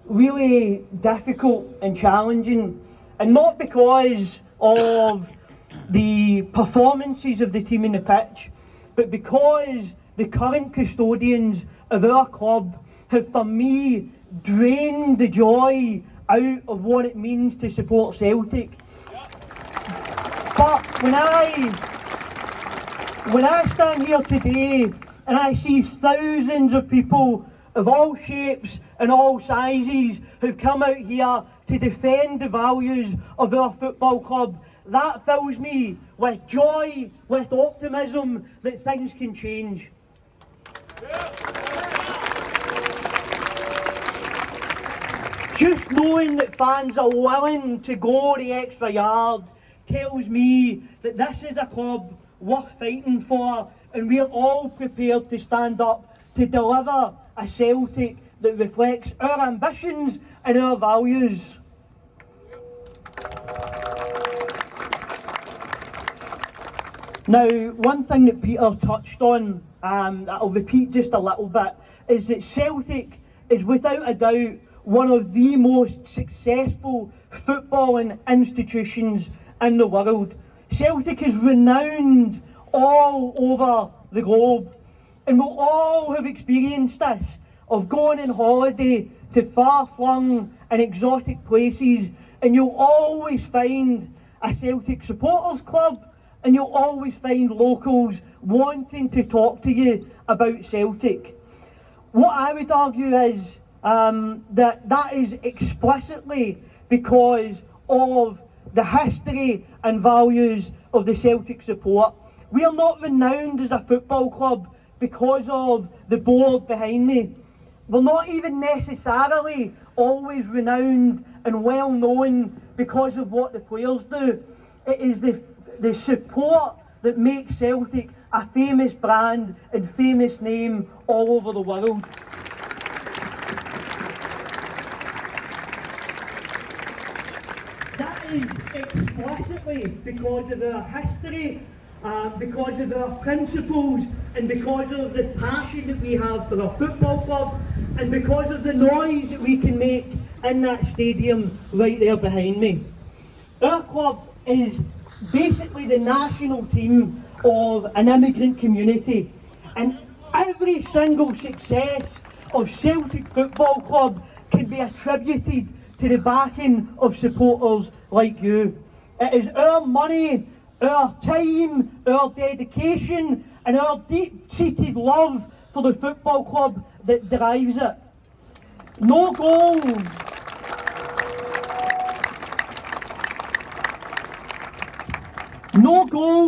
really difficult and challenging, and not because of the performances of the team in the pitch, but because the current custodians of our club have, for me, drained the joy out of what it means to support Celtic. But when I stand here today and I see thousands of people of all shapes and all sizes who've come out here to defend the values of our football club, that fills me with joy, with optimism that things can change. Just knowing that fans are willing to go the extra yard tells me that this is a club worth fighting for, and we're all prepared to stand up to deliver a Celtic that reflects our ambitions and our values. Now, one thing that Peter touched on, that I'll repeat just a little bit, is that Celtic is without a doubt one of the most successful footballing institutions in the world. Celtic is renowned all over the globe, and we'll all have experienced this, of going on holiday to far-flung and exotic places, and you'll always find a Celtic supporters club, and you'll always find locals wanting to talk to you about Celtic. What I would argue is that is explicitly because of the history and values of the Celtic support. We are not renowned as a football club because of the board behind me. We're not even necessarily always renowned and well known because of what the players do. It is the support that makes Celtic a famous brand and famous name all over the world. That is explicitly because of our history, because of our principles, and because of the passion that we have for our football club, and because of the noise that we can make in that stadium right there behind me. Our club is basically the national team of an immigrant community, and every single success of Celtic Football Club can be attributed to the backing of supporters like you. It is our money, our time, our dedication, and our deep-seated love for the football club that drives it. No goal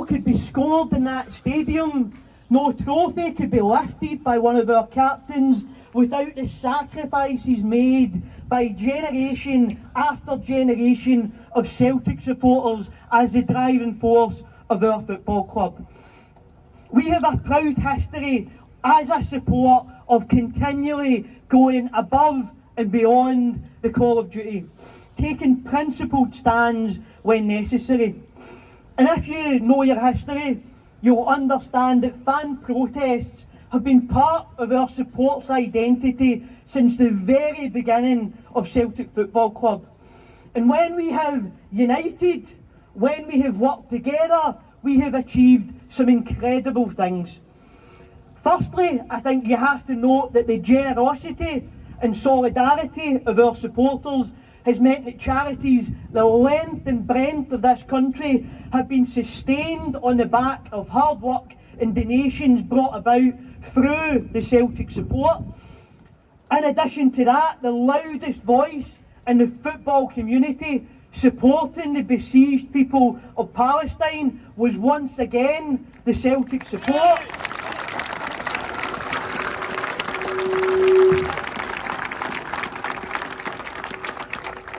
could be scored in that stadium, no trophy could be lifted by one of our captains without the sacrifices made by generation after generation of Celtic supporters as the driving force of our football club. We have a proud history as a support of continually going above and beyond the call of duty, taking principled stands when necessary. And if you know your history, you'll understand that fan protests have been part of our support's identity since the very beginning of Celtic Football Club. And when we have united, when we have worked together, we have achieved some incredible things. Firstly, I think you have to note that the generosity and solidarity of our supporters has meant that charities the length and breadth of this country have been sustained on the back of hard work and donations brought about through the Celtic support. In addition to that, the loudest voice in the football community supporting the besieged people of Palestine was once again the Celtic support.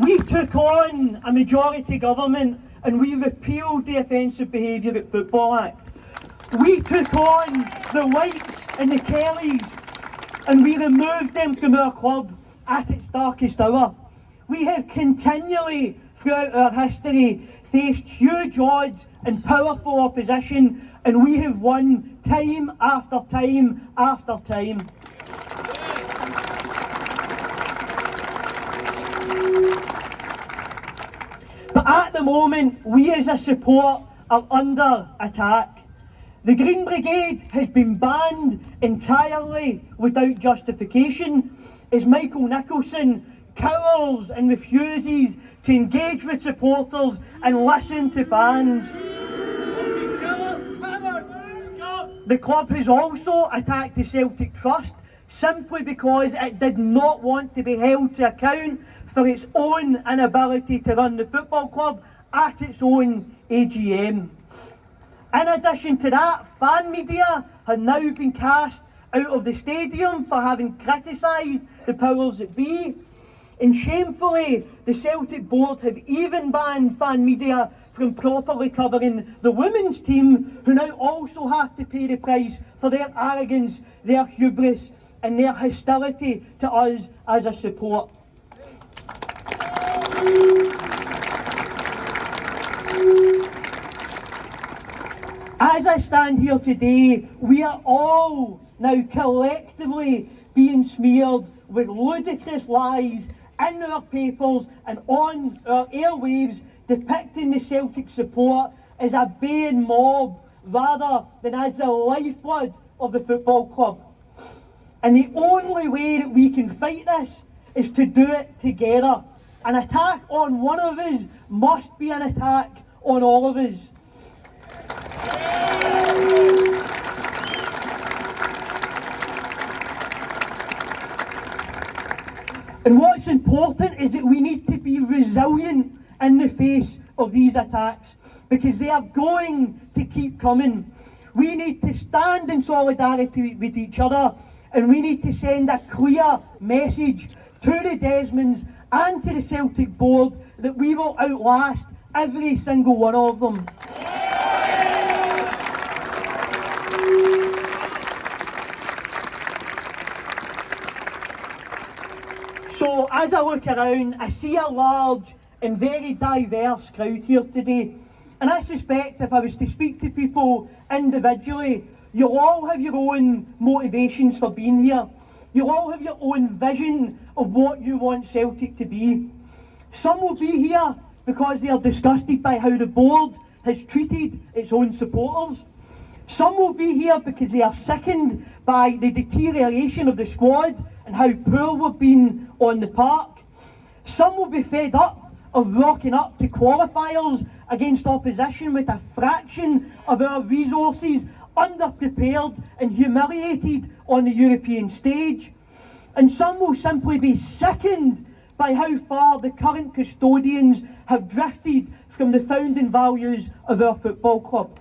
We took on a majority government and we repealed the Offensive Behaviour at Football Act. We took on the Whites and the Kellys and we removed them from our club at its darkest hour. We have continually throughout our history faced huge odds and powerful opposition, and we have won time after time after time. the moment, we as a support are under attack. The Green Brigade has been banned entirely without justification as Michael Nicholson cowers and refuses to engage with supporters and listen to fans. The club has also attacked the Celtic Trust simply because it did not want to be held to account for its own inability to run the football club at its own AGM. In addition to that, fan media have now been cast out of the stadium for having criticised the powers that be. And shamefully, the Celtic board have even banned fan media from properly covering the women's team, who now also have to pay the price for their arrogance, their hubris and their hostility to us as a support. As I stand here today, we are all now collectively being smeared with ludicrous lies in our papers and on our airwaves, depicting the Celtic support as a baying mob rather than as the lifeblood of the football club. And the only way that we can fight this is to do it together. An attack on one of us must be an attack on all of us. And what's important is that we need to be resilient in the face of these attacks, because they are going to keep coming. We need to stand in solidarity with each other, and we need to send a clear message to the Desmonds and to the Celtic board that we will outlast every single one of them. So as I look around, I see a large and very diverse crowd here today. And I suspect if I was to speak to people individually, you'll all have your own motivations for being here. You'll all have your own vision of what you want Celtic to be. Some will be here because they are disgusted by how the board has treated its own supporters. Some will be here because they are sickened by the deterioration of the squad and how poor we've been on the park. Some will be fed up of rocking up to qualifiers against opposition with a fraction of our resources, underprepared and humiliated on the European stage. And some will simply be sickened by how far the current custodians have drifted from the founding values of our football club.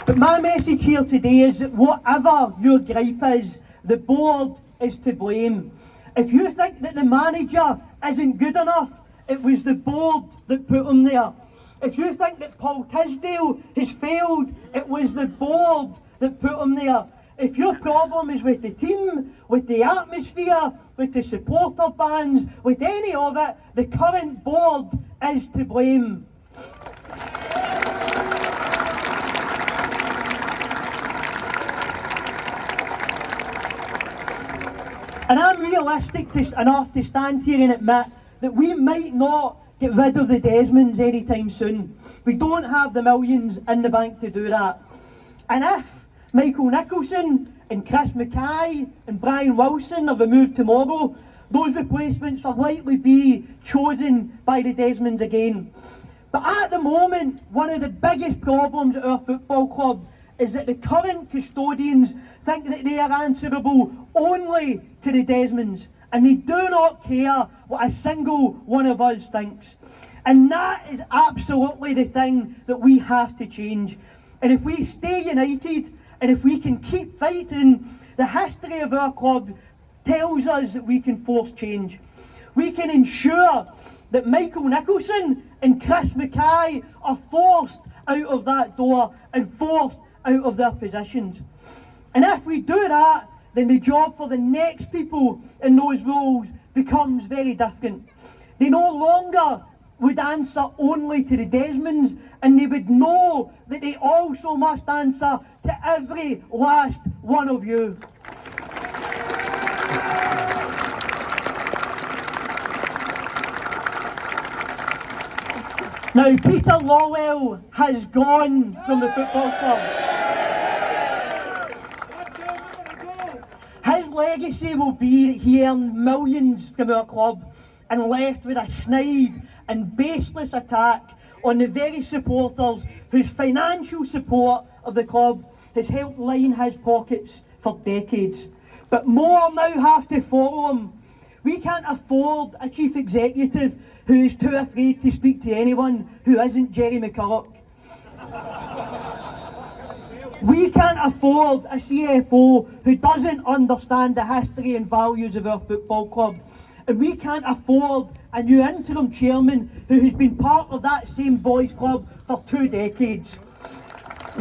But my message here today is that whatever your gripe is, the board is to blame. If you think that the manager isn't good enough, it was the board that put him there. If you think that Paul Tisdale has failed, it was the board that put him there. If your problem is with the team, with the atmosphere, with the supporter bands, with any of it, the current board is to blame. And I'm realistic enough to stand here and admit that we might not get rid of the Desmonds anytime soon. We don't have the millions in the bank to do that. And if Michael Nicholson and Chris Mackay and Brian Wilson are removed tomorrow, those replacements will likely be chosen by the Desmonds again. But at the moment, one of the biggest problems at our football club is that the current custodians think that they are answerable only to the Desmonds, and they do not care what a single one of us thinks. And that is absolutely the thing that we have to change. And if we stay united, and if we can keep fighting, the history of our club tells us that we can force change. We can ensure that Michael Nicholson and Chris Mackay are forced out of that door and forced out of their positions. And if we do that, then the job for the next people in those roles becomes very different. They no longer would answer only to the Desmonds, and they would know that they also must answer to every last one of you. Now, Peter Lawwell has gone from the football club. His legacy will be that he earned millions from our club and left with a snide and baseless attack on the very supporters whose financial support of the club has helped line his pockets for decades. But more now have to follow him. We can't afford a chief executive who is too afraid to speak to anyone who isn't Jerry McCulloch. We can't afford a CFO who doesn't understand the history and values of our football club. And we can't afford a new interim chairman who has been part of that same boys club for 2 decades.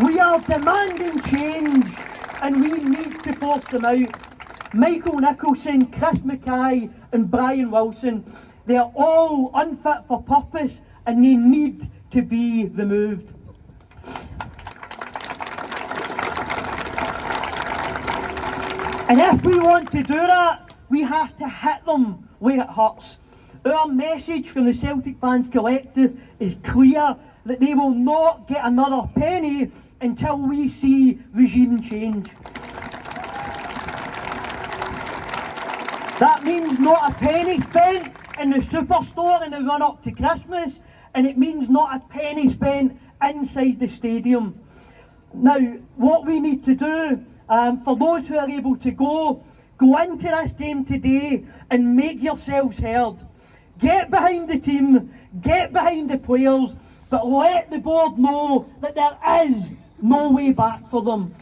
We are demanding change and we need to force them out. Michael Nicholson, Chris Mackay and Brian Wilson, they are all unfit for purpose and they need to be removed. And if we want to do that, we have to hit them where it hurts. Our message from the Celtic Fans Collective is clear, that they will not get another penny until we see regime change. That means not a penny spent in the superstore in the run up to Christmas, and it means not a penny spent inside the stadium. Now, what we need to do, for those who are able to go into this game today and make yourselves heard. Get behind the team, get behind the players, but let the board know that there is no way back for them.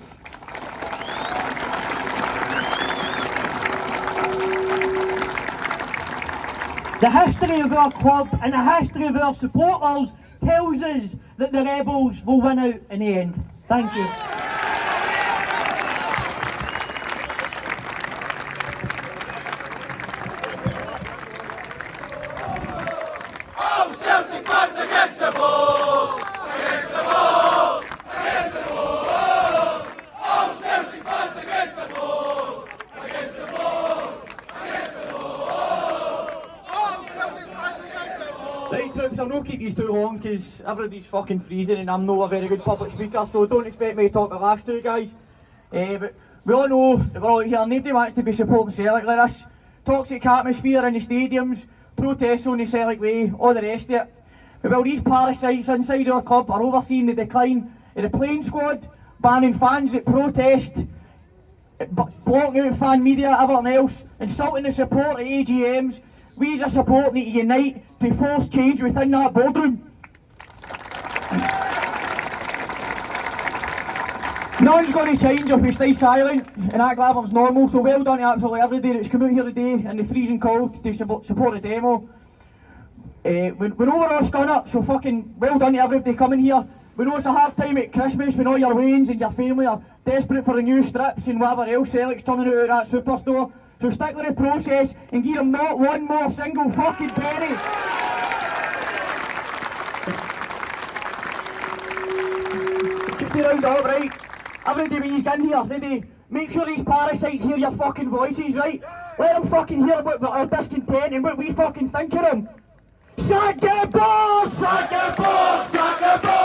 The history of our club and the history of our supporters tells us that the Rebels will win out in the end. Thank you. Oh, Celtic fans against the ball! Against the ball! Against the ball! Oh, Celtic fans against the ball! Against the ball! Against the ball! Oh, Celtic fans against the ball! Right, troops, I'll not keep these too long because everybody's fucking freezing and I'm not a very good public speaker, so don't expect me to talk the last two guys. But we all know that we're all out here, nobody wants to be supporting Celtic like this. Toxic atmosphere in the stadiums, protests on the Celtic way, all the rest of it. But while these parasites inside our club are overseeing the decline of the playing squad, banning fans that protest, blocking out fan media, everything else, insulting the support at AGMs, we as a support need to unite to force change within that boardroom. Nothing's going to change if we stay silent and act like everything's normal, so well done to absolutely everybody that's come out here today in the freezing cold to support the demo. We know we're all scunner, so fucking well done to everybody coming here. We know it's a hard time at Christmas when all your wains and your family are desperate for the new strips and whatever else Celtic's turning out at that superstore. So stick with the process and give them not one more single fucking penny. Just to round up, right? Everybody when you get in here, ready? Make sure these parasites hear your fucking voices, right? Let them fucking hear about our discontent and what we fucking think of them. Sack the ball! Sack the ball! Sack the ball!